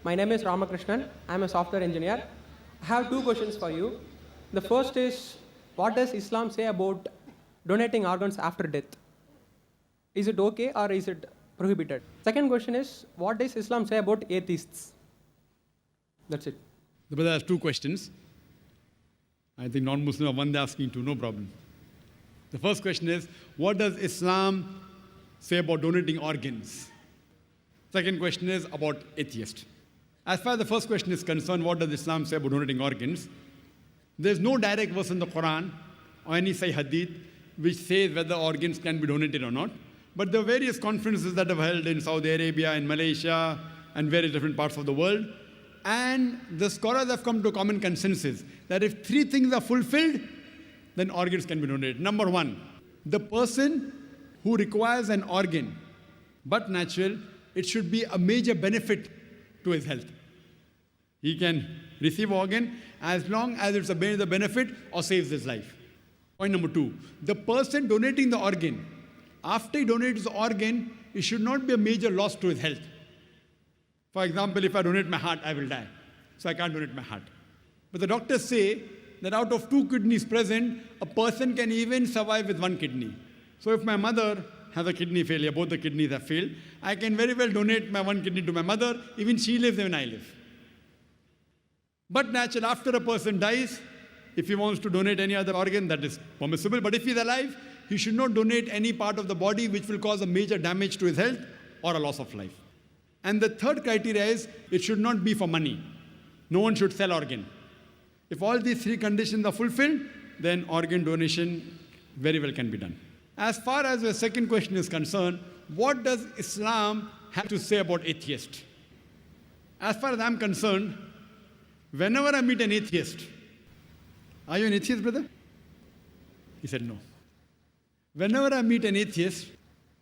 My name is Ramakrishnan. I am a software engineer. I have two questions for you. The first is, what does Islam say about donating organs after death? Is it okay or is it prohibited? Second question is, what does Islam say about atheists? That's it. The brother has two questions. I think non-Muslim are one they're asking two, no problem. The first question is, what does Islam say about donating organs? Second question is about atheist. As far as the first question is concerned, what does Islam say about donating organs? There's no direct verse in the Quran or any Sahih Hadith which says whether organs can be donated or not. But there are various conferences that have held in Saudi Arabia, in Malaysia, and various different parts of the world. And the scholars have come to a common consensus that if three things are fulfilled, then organs can be donated. Number one, the person who requires an organ, but natural, it should be a major benefit to his health. He can receive organ as long as it's a major benefit or saves his life. Point number two, the person donating the organ, after he donates the organ, it should not be a major loss to his health. For example, if I donate my heart, I will die. So I can't donate my heart. But the doctors say that out of 2 kidneys present, a person can even survive with 1 kidney. So if my mother has a kidney failure, both the kidneys have failed, I can very well donate my 1 kidney to my mother, even she lives, even I live. But naturally, after a person dies, if he wants to donate any other organ, that is permissible. But if he's alive, he should not donate any part of the body which will cause a major damage to his health or a loss of life. And the third criteria is, it should not be for money. No one should sell organ. If all these 3 conditions are fulfilled, then organ donation very well can be done. As far as the second question is concerned, what does Islam have to say about atheists? As far as I'm concerned, whenever I meet an atheist, are you an atheist, brother? He said no. Whenever I meet an atheist,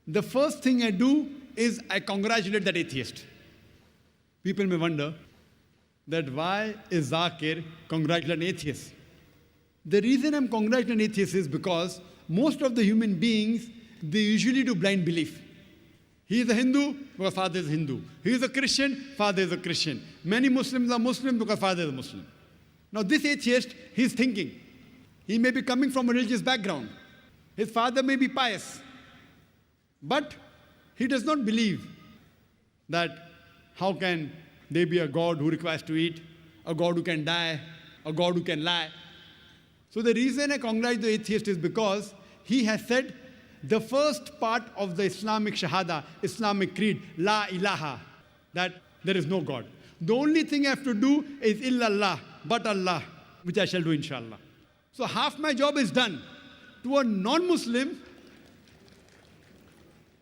the first thing I do is I congratulate that atheist. People may wonder that why is Zakir congratulating atheists? The reason I'm congratulating atheists is because most of the human beings, they usually do blind belief. He is a Hindu because father is Hindu. He is a Christian, father is a Christian. Many Muslims are Muslim because father is a Muslim. Now this atheist, he's thinking. He may be coming from a religious background. His father may be pious. But he does not believe that how can there be a God who requires to eat, a God who can die, a God who can lie. So the reason I congratulate the atheist is because he has said the first part of the Islamic Shahada, Islamic creed, La ilaha, that there is no God. The only thing I have to do is illallah, but Allah, which I shall do inshallah. So half my job is done. To a non-Muslim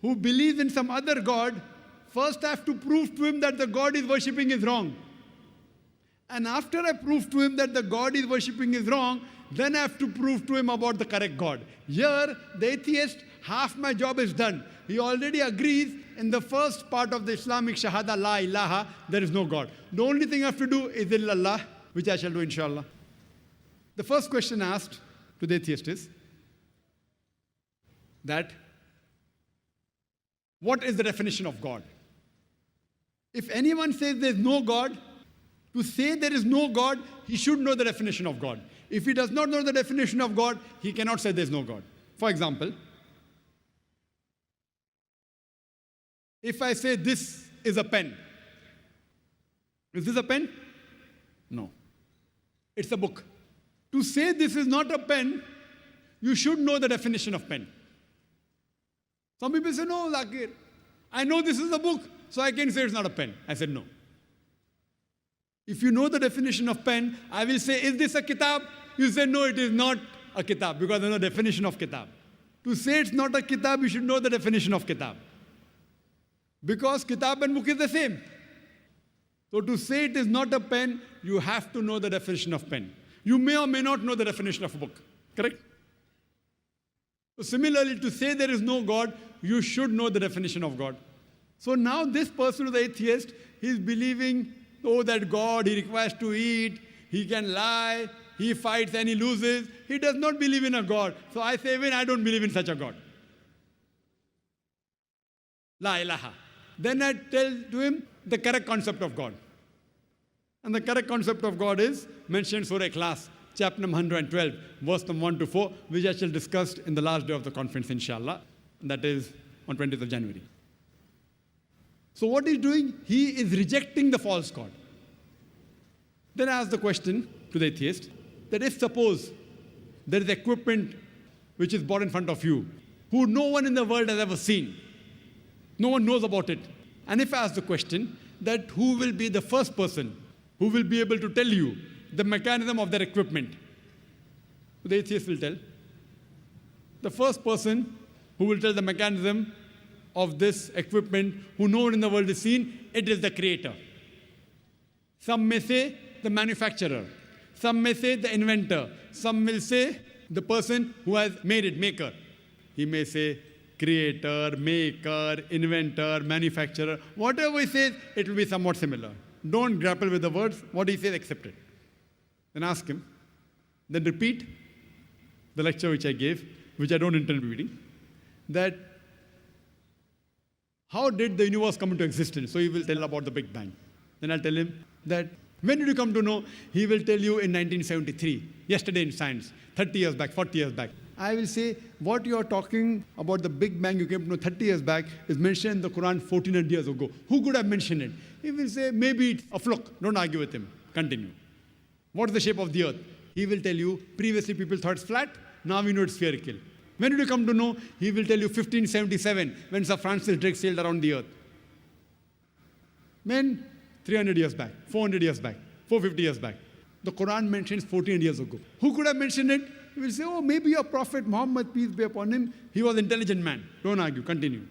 who believes in some other God, first I have to prove to him that the God he's worshipping is wrong. And after I prove to him that the God he's worshipping is wrong, then I have to prove to him about the correct God. Here, the atheist, half my job is done. He already agrees in the first part of the Islamic Shahada, La ilaha, there is no God. The only thing I have to do is illallah, which I shall do inshallah. The first question asked to the atheist is that, what is the definition of God? If anyone says there is no God, to say there is no God, he should know the definition of God. If he does not know the definition of God, he cannot say there is no God. For example, if I say this is a pen, is this a pen? No. It's a book. To say this is not a pen, you should know the definition of pen. Some people say, no, Zakir, I know this is a book, so I can say it's not a pen. I said, no. If you know the definition of pen, I will say, is this a kitab? You say, no, it is not a kitab, because there's no definition of kitab. To say it's not a kitab, you should know the definition of kitab. Because kitab and book is the same. So to say it is not a pen, you have to know the definition of pen. You may or may not know the definition of a book. Correct? So similarly, to say there is no God, you should know the definition of God. So now this person who is the atheist, he is believing, oh, that God, he requires to eat, he can lie, he fights and he loses. He does not believe in a God. So I say, even I don't believe in such a God. La ilaha. Then I tell to him the correct concept of God. And the correct concept of God is mentioned in Surah Ikhlas, chapter number 112, verse number 1 to 4, which I shall discuss in the last day of the conference, inshallah. That is on 20th of January. So what he's doing, he is rejecting the false God. Then I ask the question to the atheist, that if suppose there is equipment which is brought in front of you, who no one in the world has ever seen, no one knows about it. And if I ask the question, that who will be the first person who will be able to tell you the mechanism of that equipment? The atheist will tell. The first person who will tell the mechanism of this equipment, who no one in the world has seen, it is the creator. Some may say the manufacturer. Some may say the inventor. Some will say the person who has made it, maker. He may say creator, maker, inventor, manufacturer. Whatever he says, it will be somewhat similar. Don't grapple with the words. What he says, accept it. Then ask him. Then repeat the lecture which I gave, which I don't intend repeating, that how did the universe come into existence? So he will tell about the Big Bang. Then I'll tell him that when did you come to know? He will tell you in 1973, yesterday in science, 30 years back, 40 years back. I will say, what you are talking about the Big Bang you came to know 30 years back is mentioned in the Quran 1400 years ago. Who could have mentioned it? He will say, maybe it's a fluke. Don't argue with him. Continue. What is the shape of the earth? He will tell you, previously people thought it's flat, now we know it's spherical. When did you come to know? He will tell you 1577, when Sir Francis Drake sailed around the earth. When? 300 years back, 400 years back, 450 years back. The Quran mentions 1400 years ago. Who could have mentioned it? He will say, oh, maybe your prophet Muhammad, peace be upon him, he was an intelligent man. Don't argue, continue.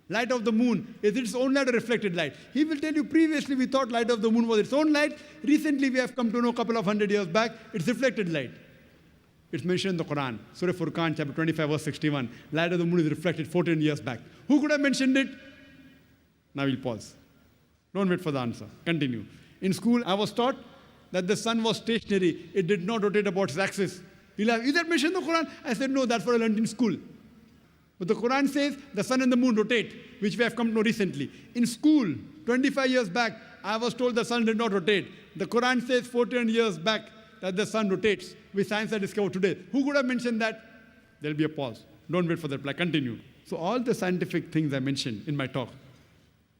Light of the moon, is its own light or reflected light? He will tell you, previously we thought light of the moon was its own light. Recently we have come to know a couple of hundred years back, it's reflected light. It's mentioned in the Quran, Surah Furqan, chapter 25, verse 61. Light of the moon is reflected 14 years back. Who could have mentioned it? Now we'll pause. Don't wait for the answer. Continue. In school, I was taught that the sun was stationary. It did not rotate about its axis. You'll have, is that mentioned in the Quran? I said, no, that's what I learned in school. But the Quran says the sun and the moon rotate, which we have come to know recently. In school, 25 years back, I was told the sun did not rotate. The Quran says 14 years back that the sun rotates, which science has discovered today. Who could have mentioned that? There'll be a pause. Don't wait for the reply. Continue. So all the scientific things I mentioned in my talk,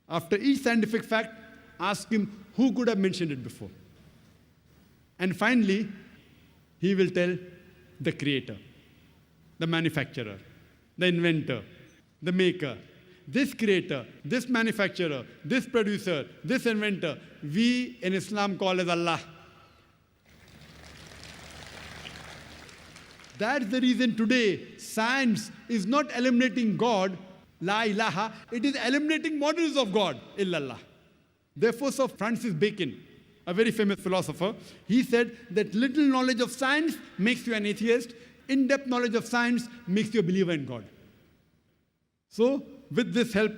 after each scientific fact, ask him who could have mentioned it before. And finally, he will tell the creator, the manufacturer, the inventor, the maker. This creator, this manufacturer, this producer, this inventor, we in Islam call as Allah. That's the reason today science is not eliminating God, la ilaha, it is eliminating models of God, illallah. Therefore, Sir Francis Bacon, a very famous philosopher, he said that little knowledge of science makes you an atheist, in-depth knowledge of science makes you a believer in God. So, with this help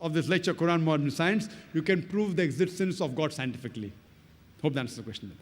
of this lecture, Quran Modern Science, you can prove the existence of God scientifically. Hope that answers the question.